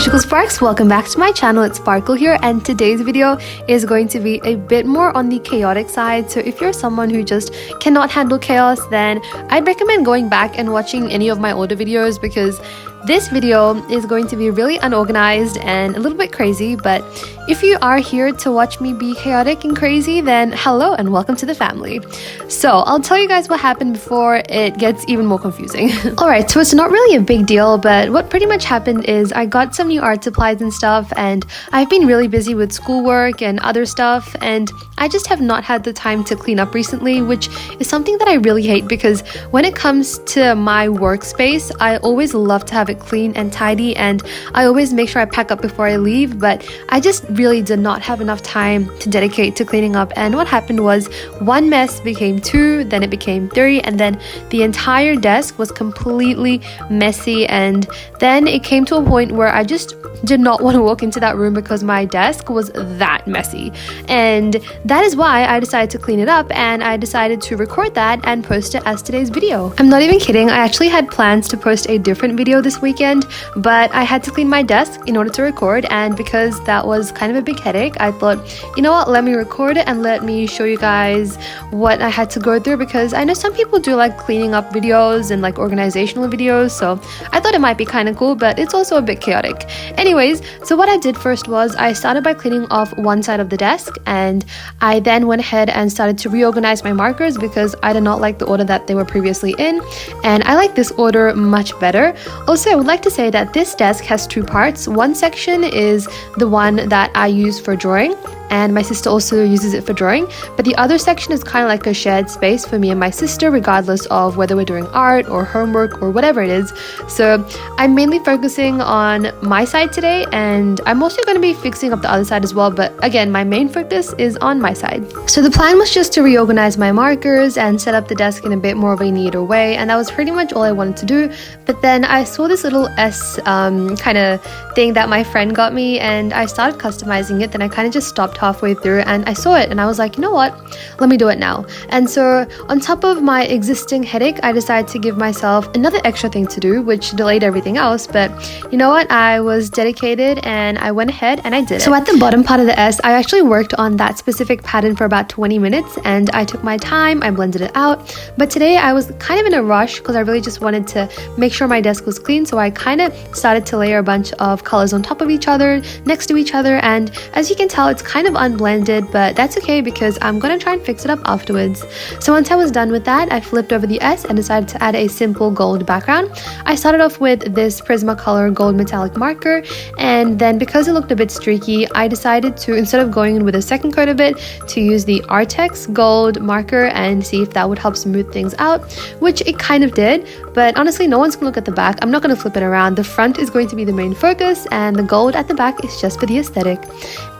Magical Sparks, welcome back to my channel. It's Sparkle here, and today's video is going to be a bit more on the chaotic side. So if you're someone who just cannot handle chaos, then I'd recommend going back and watching any of my older videos, because this video is going to be really unorganized and a little bit crazy. But if you are here to watch me be chaotic and crazy, then hello and welcome to the family. So I'll tell you guys what happened before it gets even more confusing. Alright, so it's not really a big deal, but what pretty much happened is I got some new art supplies and stuff, and I've been really busy with schoolwork and other stuff, and I just have not had the time to clean up recently, which is something that I really hate, because when it comes to my workspace, I always love to have it clean and tidy, and I always make sure I pack up before I leave, but I just really did not have enough time to dedicate to cleaning up. And what happened was one mess became two, then it became three, and then the entire desk was completely messy. And then it came to a point where I just did not want to walk into that room because my desk was that messy. And that is why I decided to clean it up, and I decided to record that and post it as today's video. I'm not even kidding, I actually had plans to post a different video this weekend, but I had to clean my desk in order to record, and because that was kind of a big headache, I thought, you know what, let me record it and let me show you guys what I had to go through, because I know some people do like cleaning up videos and like organizational videos, so I thought it might be kind of cool, but it's also a bit chaotic. Anyways, so what I did first was I started by cleaning off one side of the desk, and I then went ahead and started to reorganize my markers because I did not like the order that they were previously in, and I like this order much better. Also, I would like to say that this desk has two parts. One section is the one that I use for drawing, and my sister also uses it for drawing, but the other section is kind of like a shared space for me and my sister, regardless of whether we're doing art or homework or whatever it is. So I'm mainly focusing on my side today, and I'm also going to be fixing up the other side as well, but again, my main focus is on my side. So the plan was just to reorganize my markers and set up the desk in a bit more of a neater way, and that was pretty much all I wanted to do. But then I saw this little S kind of thing that my friend got me, and I started customizing it. Then I kind of just stopped halfway through, and I saw it and I was like, you know what, let me do it now. And so on top of my existing headache, I decided to give myself another extra thing to do, which delayed everything else. But you know what, I was dedicated and I went ahead and I did it. So at the bottom part of the S, I actually worked on that specific pattern for about 20 minutes, and I took my time, I blended it out. But today I was kind of in a rush because I really just wanted to make sure my desk was clean, so I kind of started to layer a bunch of colors on top of each other, next to each other, and as you can tell, it's kind of unblended, but that's okay because I'm gonna try and fix it up afterwards. So once I was done with that, I flipped over the S and decided to add a simple gold background. I started off with this Prismacolor gold metallic marker, and then because it looked a bit streaky, I decided to, instead of going in with a second coat of it, to use the Artex gold marker and see if that would help smooth things out, which it kind of did. But honestly, no one's gonna look at the back. I'm not gonna flip it around. The front is going to be the main focus, and the gold at the back is just for the aesthetic.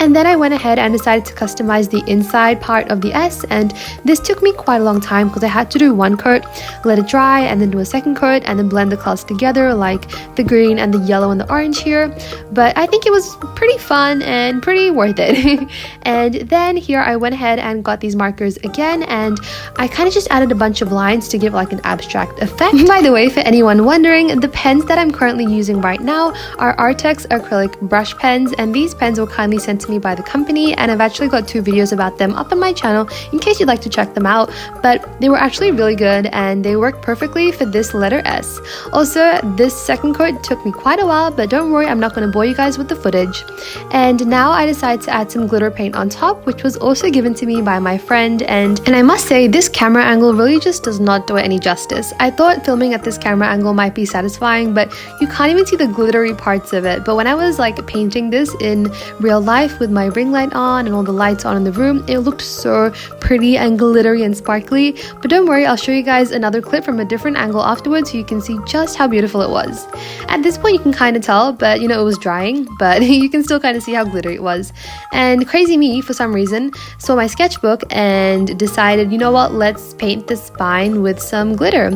And then I went ahead and decided to customize the inside part of the S, and this took me quite a long time because I had to do one coat, let it dry, and then do a second coat, and then blend the colors together like the green and the yellow and the orange here. But I think it was pretty fun and pretty worth it. And then here I went ahead and got these markers again, and I kind of just added a bunch of lines to give like an abstract effect. By the way, for anyone wondering, the pens that I'm currently using right now are Artex acrylic brush pens, and these pens were kindly sent to me by the company, and I've actually got 2 videos about them up on my channel in case you'd like to check them out. But they were actually really good, and they worked perfectly for this letter S. Also, this second coat took me quite a while, but don't worry, I'm not going to bore you guys with the footage. And now I decided to add some glitter paint on top, which was also given to me by my friend, and I must say, this camera angle really just does not do it any justice. I thought filming at this camera angle might be satisfying, but you can't even see the glittery parts of it. But when I was like painting this in real life with my ring light on and all the lights on in the room, it looked so pretty and glittery and sparkly. But don't worry, I'll show you guys another clip from a different angle afterwards so you can see just how beautiful it was. At this point you can kind of tell, but you know, it was drying, but you can still kind of see how glittery it was. And crazy me, for some reason, saw my sketchbook and decided, you know what, let's paint the spine with some glitter.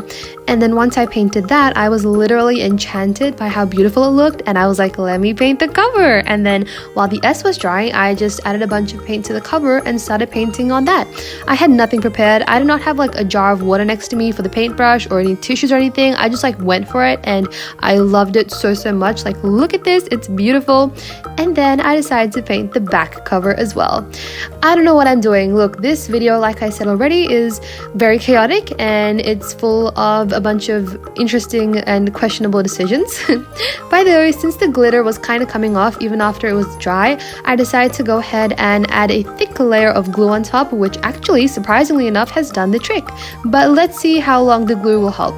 And then once I painted that, I was literally enchanted by how beautiful it looked, and I was like, let me paint the cover. And then while the S was drying, I just added a bunch of paint to the cover and started painting on that. I had nothing prepared. I did not have like a jar of water next to me for the paintbrush or any tissues or anything. I just like went for it and I loved it so much. Like, look at this, it's beautiful. And then I decided to paint the back cover as well. I don't know what I'm doing. Look, this video, like I said already, is very chaotic and it's full of a bunch of interesting and questionable decisions. By the way, since the glitter was kind of coming off even after it was dry, I decided to go ahead and add a thick layer of glue on top, which actually, surprisingly enough, has done the trick. But let's see how long the glue will help.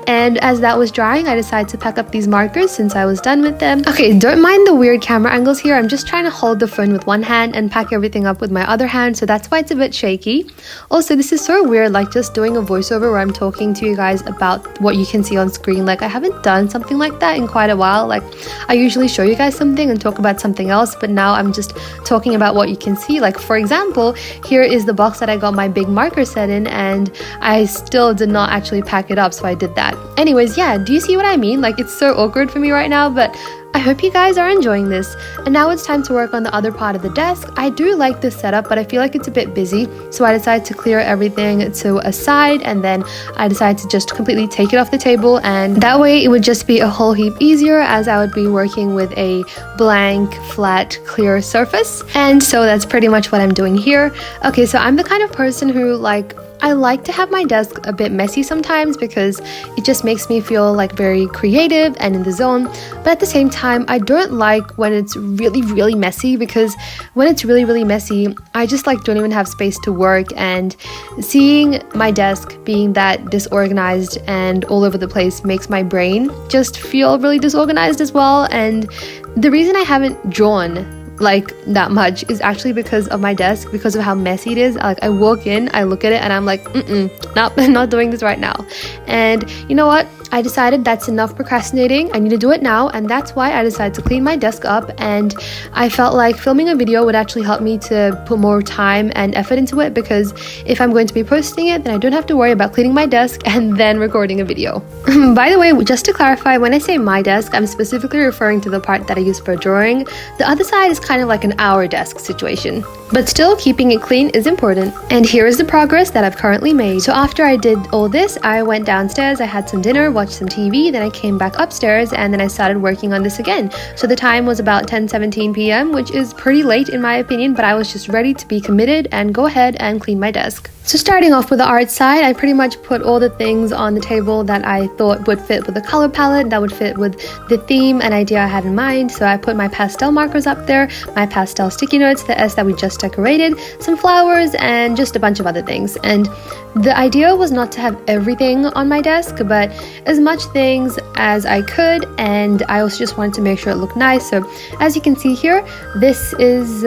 And as that was drying, I decided to pack up these markers since I was done with them. Okay, don't mind the weird camera angles here. I'm just trying to hold the phone with one hand and pack everything up with my other hand, so that's why it's a bit shaky. Also, this is so weird, like just doing a voiceover where I'm talking to you guys about what you can see on screen. Like, I haven't done something like that in quite a while. Like, I usually show you guys something and talk about something else, but now I'm just talking about what you can see. Like, for example, here is the box that I got my big marker set in, and I still did not actually pack it up, so I did that. Anyways, yeah, do you see what I mean? Like, it's so awkward for me right now, but I hope you guys are enjoying this. And now it's time to work on the other part of the desk. I do like this setup, but I feel like it's a bit busy, so I decided to clear everything to a side, and then I decided to just completely take it off the table, and that way it would just be a whole heap easier, as I would be working with a blank, flat, clear surface. And so that's pretty much what I'm doing here. Okay, so I'm the kind of person who I like to have my desk a bit messy sometimes because it just makes me feel like very creative and in the zone. But at the same time, I don't like when it's really messy, because when it's really messy, I just like don't even have space to work, and seeing my desk being that disorganized and all over the place makes my brain just feel really disorganized as well. And the reason I haven't drawn like that much is actually because of my desk, because of how messy it is. Like, I walk in, I look at it, and I'm like, nope, I'm not doing this right now. And you know what? I decided that's enough procrastinating. I need to do it now, and that's why I decided to clean my desk up. And I felt like filming a video would actually help me to put more time and effort into it, because if I'm going to be posting it, then I don't have to worry about cleaning my desk and then recording a video. By the way, just to clarify, when I say my desk, I'm specifically referring to the part that I use for drawing. The other side is kind of like an our desk situation. But still, keeping it clean is important. And here is the progress that I've currently made. So after I did all this, I went downstairs, I had some dinner, watched some TV, then I came back upstairs, and then I started working on this again. So the time was about 10:17 p.m, which is pretty late in my opinion, but I was just ready to be committed and go ahead and clean my desk. So starting off with the art side, I pretty much put all the things on the table that I thought would fit with the color palette, that would fit with the theme and idea I had in mind. So I put my pastel markers up there, my pastel sticky notes, the S that we just decorated, some flowers, and just a bunch of other things. And the idea was not to have everything on my desk, but as much things as I could, and I also just wanted to make sure it looked nice. So as you can see here, this is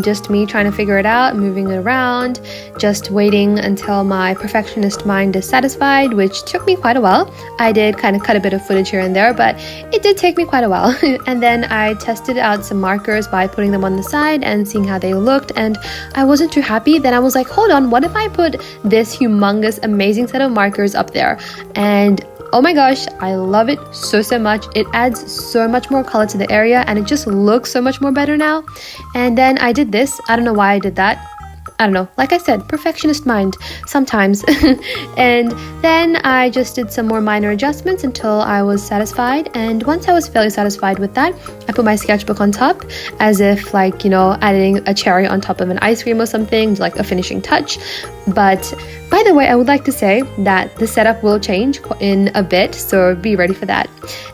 just me trying to figure it out, moving it around, just waiting until my perfectionist mind is satisfied, which took me quite a while. I did kind of cut a bit of footage here and there, but it did take me quite a while. And then I tested out some markers by putting them on the side and seeing how they looked, and I wasn't too happy. Then I was like, hold on, what if I put this humongous amazing set of markers up there? And oh my gosh, I love it so much. It adds so much more color to the area, and it just looks so much more better now. And then I did this. I don't know why I did that. I don't know, like I said, perfectionist mind sometimes. And then I just did some more minor adjustments until I was satisfied. And once I was fairly satisfied with that, I put my sketchbook on top, as if like, you know, adding a cherry on top of an ice cream or something, like a finishing touch. But by the way, I would like to say that the setup will change in a bit, so be ready for that.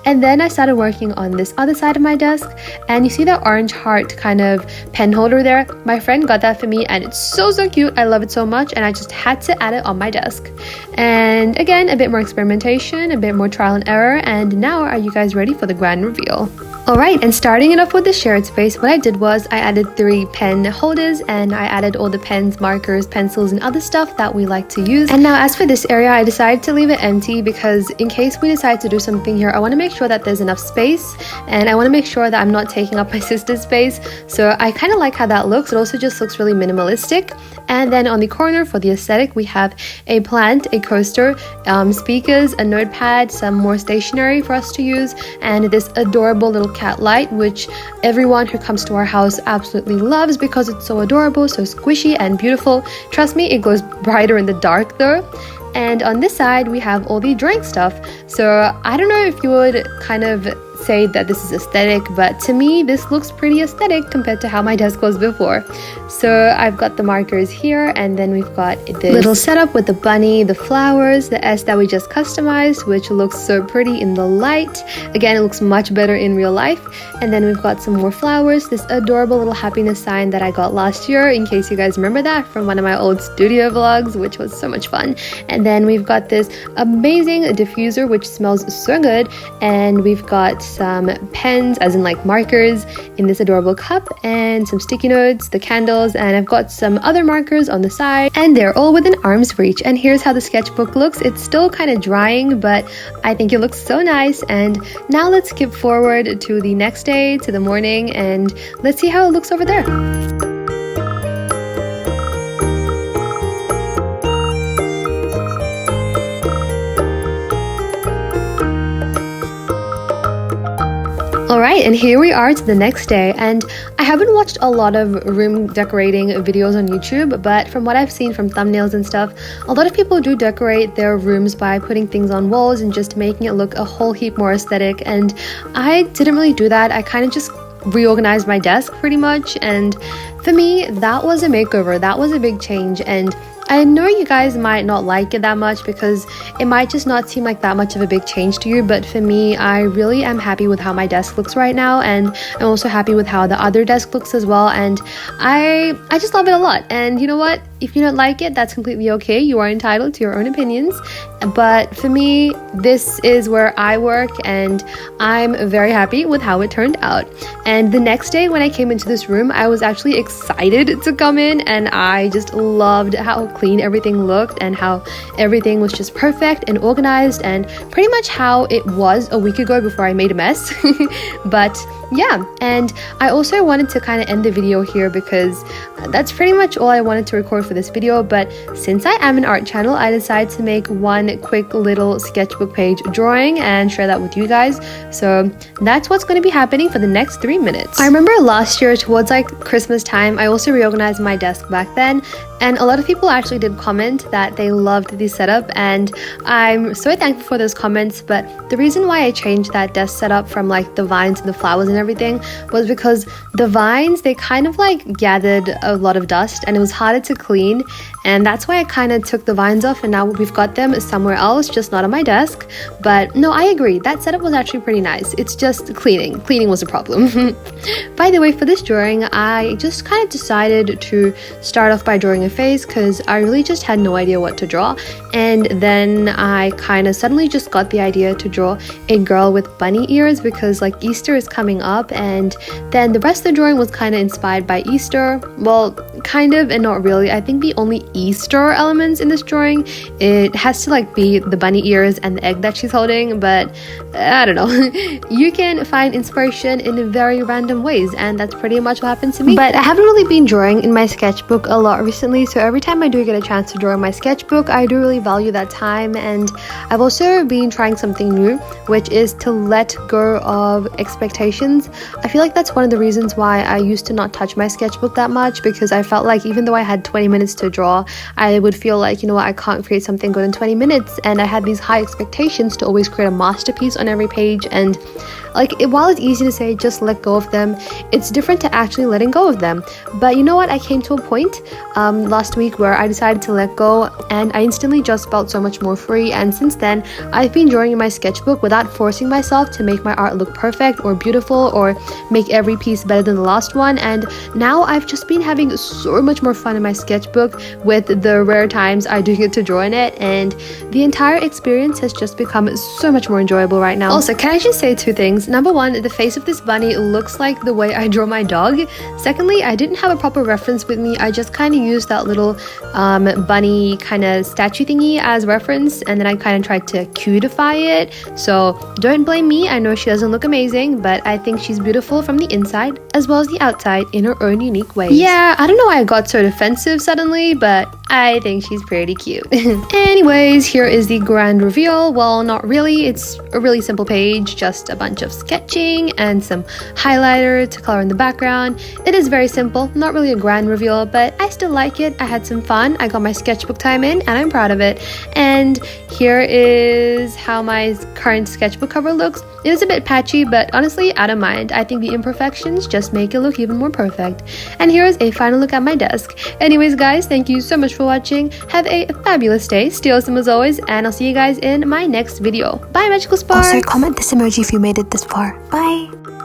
And then I started working on this other side of my desk, and you see the orange heart kind of pen holder there? My friend got that for me, and it's so cute. I love it so much, and I just had to add it on my desk. And again, a bit more experimentation, a bit more trial and error, and now are you guys ready for the grand reveal? Alright, and starting it off with the shared space, what I did was I added 3 pen holders, and I added all the pens, markers, pencils, and other stuff that we like to use. And now as for this area, I decided to leave it empty because in case we decide to do something here, I want to make sure that there's enough space, and I want to make sure that I'm not taking up my sister's space. So I kind of like how that looks. It also just looks really minimalistic. And then on the corner for the aesthetic, we have a plant, a coaster, speakers, a notepad, some more stationery for us to use, and this adorable little cat light, which everyone who comes to our house absolutely loves because it's so adorable, so squishy and beautiful. Trust me, it glows brighter in the dark though. And on this side, we have all the drawing stuff. So I don't know if you would kind of say that this is aesthetic, but to me, this looks pretty aesthetic compared to how my desk was before. So I've got the markers here, and then we've got this little setup with the bunny, the flowers, the S that we just customized, which looks so pretty in the light. Again, it looks much better in real life. And then we've got some more flowers, this adorable little happiness sign that I got last year, in case you guys remember that from one of my old studio vlogs, which was so much fun. And then we've got this amazing diffuser, which smells so good. And we've got some pens, as in like markers, in this adorable cup, and some sticky notes, the candles, and I've got some other markers on the side, and they're all within arm's reach. And here's how the sketchbook looks. It's still kind of drying, but I think it looks so nice. And now let's skip forward to the next day, to the morning, and let's see how it looks over there. Alright, and here we are to the next day, and I haven't watched a lot of room decorating videos on YouTube, but from what I've seen from thumbnails and stuff, a lot of people do decorate their rooms by putting things on walls and just making it look a whole heap more aesthetic, and I didn't really do that. I kind of just reorganized my desk pretty much, and for me, that was a makeover. That was a big change, and I know you guys might not like it that much because it might just not seem like that much of a big change to you, but for me, I really am happy with how my desk looks right now, and I'm also happy with how the other desk looks as well, and I just love it a lot. And you know what? If you don't like it, that's completely okay. You are entitled to your own opinions, but for me, this is where I work, and I'm very happy with how it turned out. And the next day when I came into this room, I was actually excited to come in, and I just loved how clean everything looked and how everything was just perfect and organized, and pretty much how it was a week ago before I made a mess. But yeah, and I also wanted to kind of end the video here because that's pretty much all I wanted to record for this video. But since I am an art channel, I decided to make one quick little sketchbook page drawing and share that with you guys. So that's what's going to be happening for the next 3 minutes. I remember last year towards like Christmas time, I also reorganized my desk back then, and a lot of people actually did comment that they loved the setup, and I'm so thankful for those comments. But the reason why I changed that desk setup from like the vines and the flowers and everything was because the vines, they kind of like gathered a lot of dust and it was harder to clean, and that's why I kind of took the vines off, and now we've got them somewhere else, just not on my desk. But no, I agree, that setup was actually pretty nice. It's just cleaning was a problem. By the way, for this drawing, I just kind of decided to start off by drawing a face because I really just had no idea what to draw, and then I kind of suddenly just got the idea to draw a girl with bunny ears because like Easter is coming up, and then the rest of the drawing was kind of inspired by Easter. Well, kind of and not really. I think the only Easter elements in this drawing, it has to like be the bunny ears and the egg that she's holding, but I don't know. You can find inspiration in very random ways, and that's pretty much what happened to me. But I haven't really been drawing in my sketchbook a lot recently, so every time I do get a chance to draw in my sketchbook, I do really value that time. And I've also been trying something new, which is to let go of expectations. I feel like that's one of the reasons why I used to not touch my sketchbook that much, because I felt like even though I had 20 minutes to draw, I would feel like, you know what, I can't create something good in 20 minutes, and I had these high expectations to always create a masterpiece on every page. And like, while it's easy to say just let go of them, it's different to actually letting go of them. But you know what, I came to a point last week where I decided to let go, and I instantly just felt so much more free. And since then, I've been drawing in my sketchbook without forcing myself to make my art look perfect or beautiful or make every piece better than the last one. And now I've just been having so much more fun in my sketchbook with the rare times I do get to draw in it, and the entire experience has just become so much more enjoyable right now. Also, can I just say two things? Number one, the face of this bunny looks like the way I draw my dog. Secondly, I didn't have a proper reference with me. I just kind of used that little bunny kind of statue thingy as reference, and then I kind of tried to cutify it. So don't blame me. I know she doesn't look amazing, but I think she's beautiful from the inside as well as the outside in her own unique way. Yeah, I don't know why I got so defensive suddenly, but I think she's pretty cute. Anyways, here is the grand reveal. Well, not really. It's a really simple page, just a bunch of sketching and some highlighter to color in the background. It is very simple, not really a grand reveal, but I still like it. I had some fun. I got my sketchbook time in and I'm proud of it. And here is how my current sketchbook cover looks. It is a bit patchy, but honestly, I don't mind. I think the imperfections just make it look even more perfect. And here is a final look at my desk. Anyways, guys, thank you so much for watching. Have a fabulous day. Stay awesome as always, and I'll see you guys in my next video. Bye, Magical Spark! Also, comment this emoji if you made it this far. Bye!